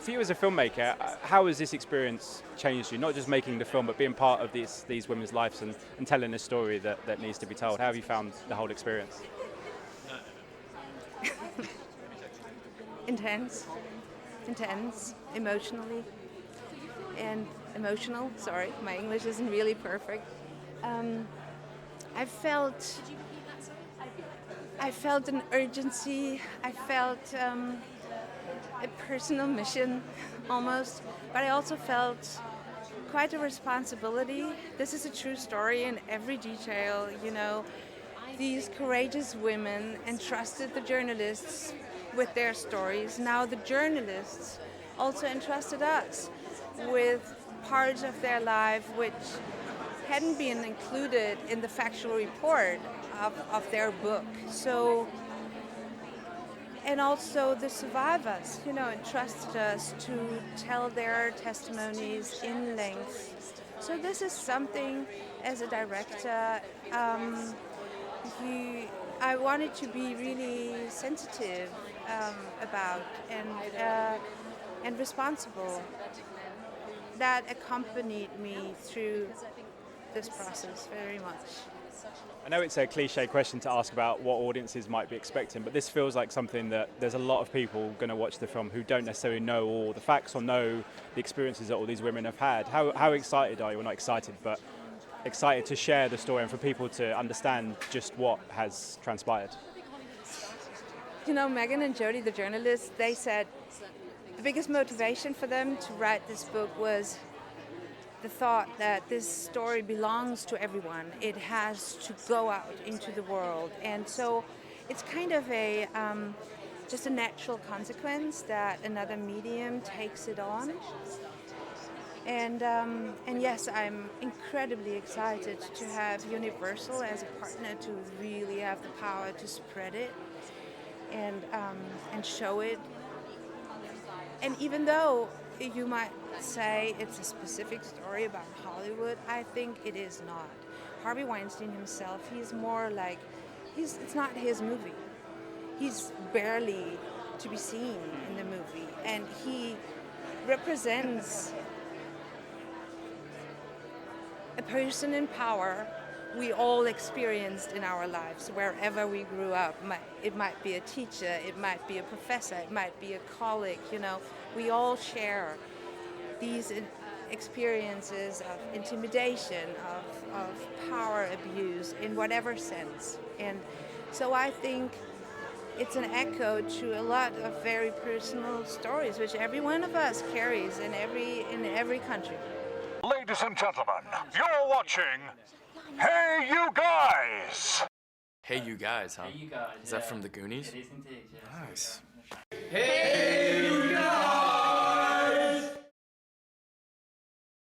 For you as a filmmaker, how has this experience changed you? Not just making the film, but being part of these women's lives and telling a story that needs to be told. How have you found the whole experience? Intense, emotional. Sorry, my English isn't really perfect. I felt an urgency. I felt a personal mission, almost. But I also felt quite a responsibility. This is a true story in every detail. You know, these courageous women entrusted the journalists with their stories. Now the journalists also entrusted us with parts of their life which hadn't been included in the factual report of their book. So, and also the survivors, you know, entrusted us to tell their testimonies in length. So this is something, as a director, I wanted to be really sensitive about and responsible. That accompanied me through this process very much. I know it's a cliche question to ask about what audiences might be expecting, but this feels like something that there's a lot of people going to watch the film who don't necessarily know all the facts or know the experiences that all these women have had. How excited are you? Well, not excited, but excited to share the story and for people to understand just what has transpired. You know, Megan and Jodi, the journalists, they said the biggest motivation for them to write this book was the thought that this story belongs to everyone. It has to go out into the world. And so it's kind of a just a natural consequence that another medium takes it on. And yes, I'm incredibly excited to have Universal as a partner to really have the power to spread it and show it. And even though you might say it's a specific story about Hollywood, I think it is not. Harvey Weinstein himself, he's more like, it's not his movie. He's barely to be seen in the movie, and he represents a person in power we all experienced in our lives, wherever we grew up. It might be a teacher, it might be a professor, it might be a colleague, you know. We all share these experiences of intimidation, of power abuse in whatever sense. And so I think it's an echo to a lot of very personal stories, which every one of us carries in every country. Ladies and gentlemen, you're watching Hey You Guys! Hey You Guys, huh? Hey, you guys. Is that from the Goonies? It is indeed, yes. Nice.